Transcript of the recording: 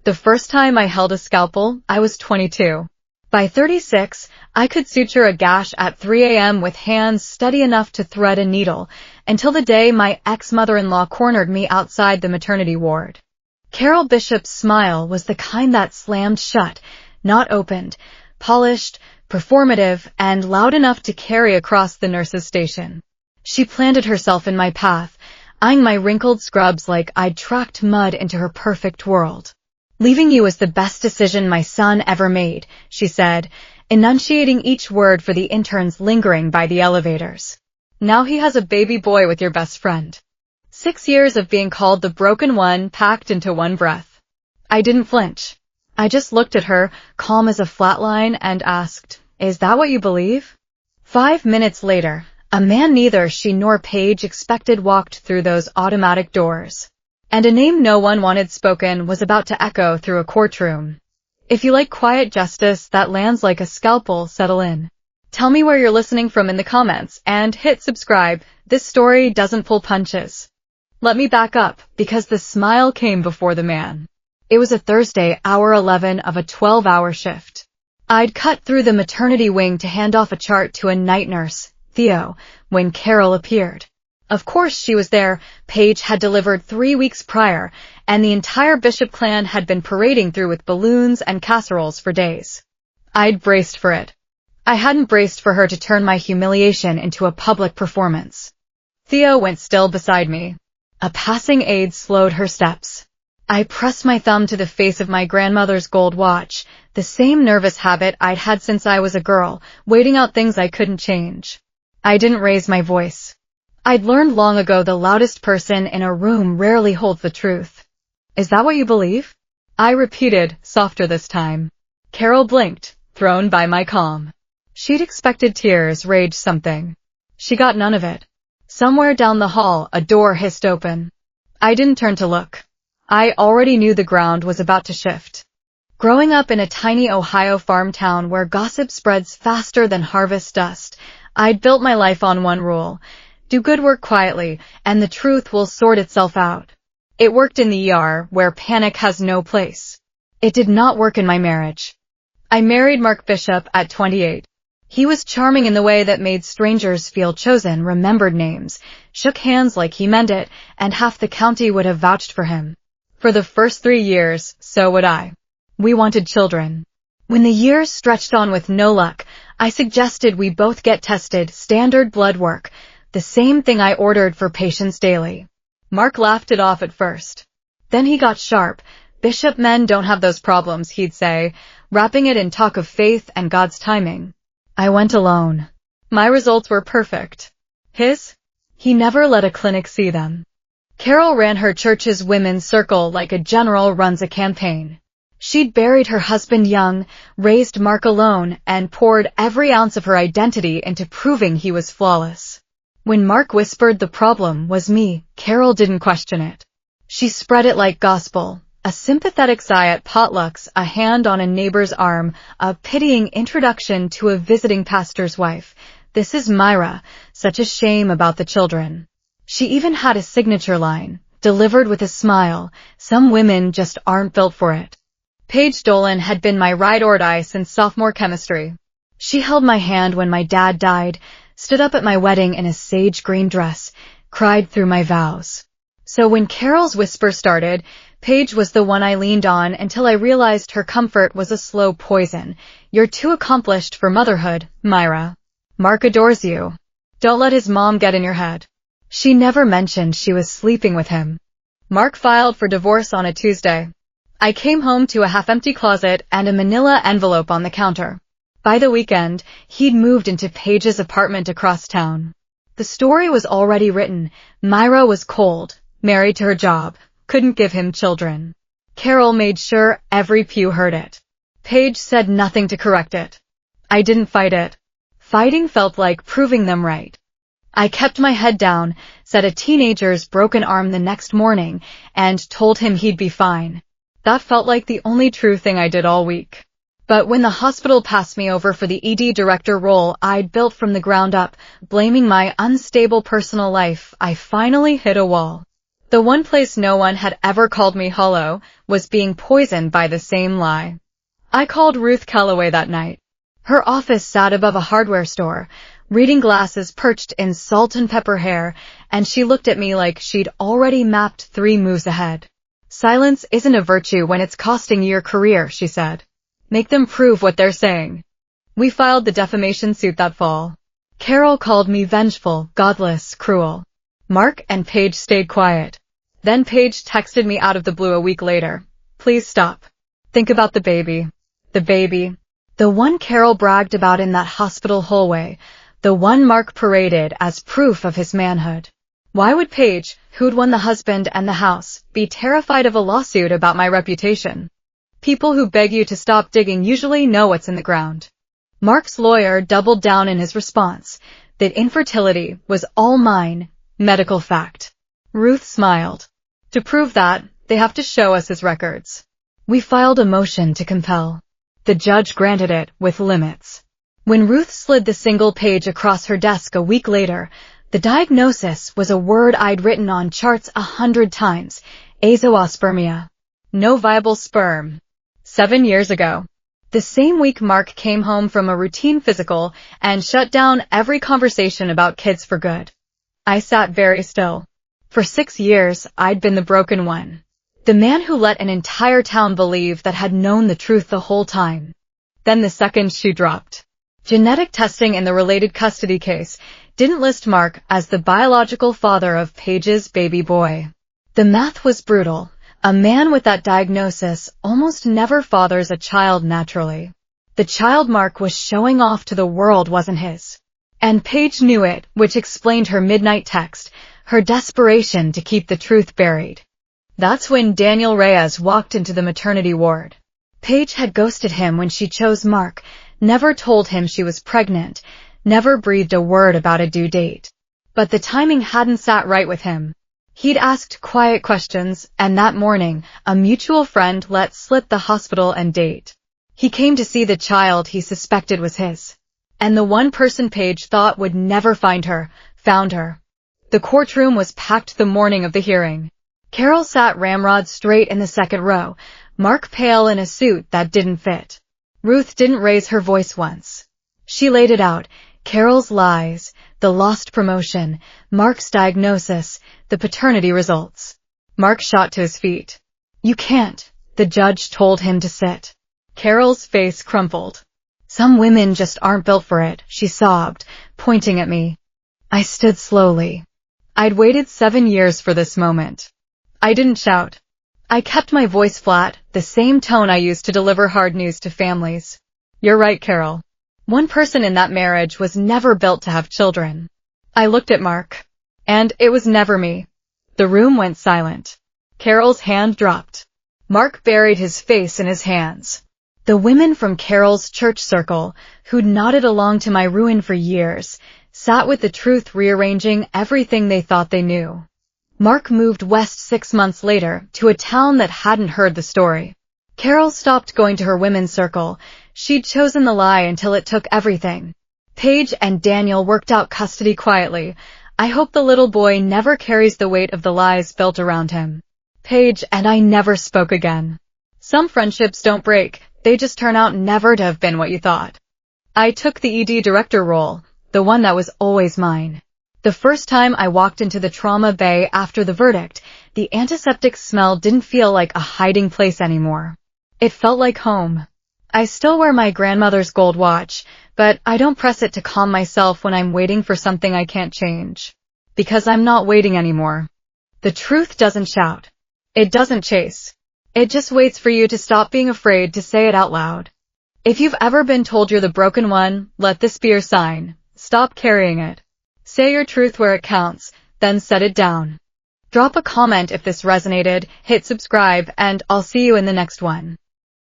The first time I held a scalpel, I was 22. By 36, I could suture a gash at 3 a.m. with hands steady enough to thread a needle, until the day my ex-mother-in-law cornered me outside the maternity ward. Carol Bishop's smile was the kind that slammed shut, not opened, polished, performative, and loud enough to carry across the nurse's station. She planted herself in my path, eyeing my wrinkled scrubs like I'd tracked mud into her perfect world. "Leaving you was the best decision my son ever made," she said, enunciating each word for the interns lingering by the elevators. "Now he has a baby boy with your best friend." 6 years of being called the broken one packed into one breath. I didn't flinch. I just looked at her, calm as a flatline, and asked, "Is that what you believe?" 5 minutes later, a man neither she nor Paige expected walked through those automatic doors. And a name no one wanted spoken was about to echo through a courtroom. If you like quiet justice that lands like a scalpel, settle in. Tell me where you're listening from in the comments, and hit subscribe. This story doesn't pull punches. Let me back up, because the smile came before the man. It was a Thursday, hour 11 of a 12-hour shift. I'd cut through the maternity wing to hand off a chart to a night nurse, Theo, when Carol appeared. Of course she was there. Paige had delivered 3 weeks prior, and the entire Bishop clan had been parading through with balloons and casseroles for days. I'd braced for it. I hadn't braced for her to turn my humiliation into a public performance. Theo went still beside me. A passing aide slowed her steps. I pressed my thumb to the face of my grandmother's gold watch, the same nervous habit I'd had since I was a girl, waiting out things I couldn't change. I didn't raise my voice. I'd learned long ago the loudest person in a room rarely holds the truth. "Is that what you believe?" I repeated, softer this time. Carol blinked, thrown by my calm. She'd expected tears, rage, something. She got none of it. Somewhere down the hall, a door hissed open. I didn't turn to look. I already knew the ground was about to shift. Growing up in a tiny Ohio farm town where gossip spreads faster than harvest dust, I'd built my life on one rule: do good work quietly, and the truth will sort itself out. It worked in the ER, where panic has no place. It did not work in my marriage. I married Mark Bishop at 28. He was charming in the way that made strangers feel chosen, remembered names, shook hands like he meant it, and half the county would have vouched for him. For the first 3 years, so would I. We wanted children. When the years stretched on with no luck, I suggested we both get tested, standard blood work, the same thing I ordered for patients daily. Mark laughed it off at first. Then he got sharp. "Bishop men don't have those problems," he'd say, wrapping it in talk of faith and God's timing. I went alone. My results were perfect. His? He never let a clinic see them. Carol ran her church's women's circle like a general runs a campaign. She'd buried her husband young, raised Mark alone, and poured every ounce of her identity into proving he was flawless. When Mark whispered the problem was me, Carol didn't question it. She spread it like gospel. A sympathetic sigh at potlucks, a hand on a neighbor's arm, a pitying introduction to a visiting pastor's wife. "This is Myra. Such a shame about the children." She even had a signature line, delivered with a smile. Some women just aren't built for it. Paige Dolan had been my ride or die since sophomore chemistry. She held my hand when my dad died, stood up at my wedding in a sage green dress, cried through my vows. So when Carol's whisper started, Paige was the one I leaned on until I realized her comfort was a slow poison. "You're too accomplished for motherhood, Myra. Mark adores you. Don't let his mom get in your head." She never mentioned she was sleeping with him. Mark filed for divorce on a Tuesday. I came home to a half-empty closet and a manila envelope on the counter. By the weekend, he'd moved into Paige's apartment across town. The story was already written. Myra was cold, married to her job, couldn't give him children. Carol made sure every pew heard it. Paige said nothing to correct it. I didn't fight it. Fighting felt like proving them right. I kept my head down, set a teenager's broken arm the next morning, and told him he'd be fine. That felt like the only true thing I did all week. But when the hospital passed me over for the ED director role I'd built from the ground up, blaming my unstable personal life, I finally hit a wall. The one place no one had ever called me hollow was being poisoned by the same lie. I called Ruth Calloway that night. Her office sat above a hardware store, reading glasses perched in salt and pepper hair, and she looked at me like she'd already mapped 3 moves ahead. Silence isn't a virtue when it's costing you your career, she said. Make them prove what they're saying. We filed the defamation suit that fall. Carol called me vengeful, godless, cruel. Mark and Paige stayed quiet. Then Paige texted me out of the blue a week later. Please stop. Think about the baby. The baby. The one Carol bragged about in that hospital hallway. The one Mark paraded as proof of his manhood. Why would Paige, who'd won the husband and the house, be terrified of a lawsuit about my reputation? People who beg you to stop digging usually know what's in the ground. Mark's lawyer doubled down in his response, that infertility was all mine, medical fact. Ruth smiled. To prove that, they have to show us his records. We filed a motion to compel. The judge granted it, with limits. When Ruth slid the single page across her desk a week later, the diagnosis was a word I'd written on charts 100 times, azoospermia. No viable sperm. 7 years ago. The same week Mark came home from a routine physical and shut down every conversation about kids for good. I sat very still. For 6 years, I'd been the broken one. The man who let an entire town believe that had known the truth the whole time. Then the second shoe dropped. Genetic testing in the related custody case didn't list Mark as the biological father of Paige's baby boy. The math was brutal. A man with that diagnosis almost never fathers a child naturally. The child Mark was showing off to the world wasn't his. And Paige knew it, which explained her midnight text, her desperation to keep the truth buried. That's when Daniel Reyes walked into the maternity ward. Paige had ghosted him when she chose Mark, never told him she was pregnant, never breathed a word about a due date. But the timing hadn't sat right with him. He'd asked quiet questions, and that morning, a mutual friend let slip the hospital and date. He came to see the child he suspected was his. And the one person Paige thought would never find her, found her. The courtroom was packed the morning of the hearing. Carol sat ramrod straight in the second row, Mark pale in a suit that didn't fit. Ruth didn't raise her voice once. She laid it out, Carol's lies, the lost promotion, Mark's diagnosis, the paternity results. Mark shot to his feet. You can't, the judge told him to sit. Carol's face crumpled. Some women just aren't built for it, she sobbed, pointing at me. I stood slowly. I'd waited 7 years for this moment. I didn't shout. I kept my voice flat, the same tone I used to deliver hard news to families. You're right, Carol. One person in that marriage was never built to have children. I looked at Mark. And it was never me. The room went silent. Carol's hand dropped. Mark buried his face in his hands. The women from Carol's church circle, who'd nodded along to my ruin for years, sat with the truth rearranging everything they thought they knew. Mark moved west 6 months later to a town that hadn't heard the story. Carol stopped going to her women's circle. She'd chosen the lie until it took everything. Paige and Daniel worked out custody quietly. I hope the little boy never carries the weight of the lies built around him. Paige and I never spoke again. Some friendships don't break, they just turn out never to have been what you thought. I took the ED director role, the one that was always mine. The first time I walked into the trauma bay after the verdict, the antiseptic smell didn't feel like a hiding place anymore. It felt like home. I still wear my grandmother's gold watch, but I don't press it to calm myself when I'm waiting for something I can't change. Because I'm not waiting anymore. The truth doesn't shout. It doesn't chase. It just waits for you to stop being afraid to say it out loud. If you've ever been told you're the broken one, let this be your sign. Stop carrying it. Say your truth where it counts, then set it down. Drop a comment if this resonated, hit subscribe, and I'll see you in the next one.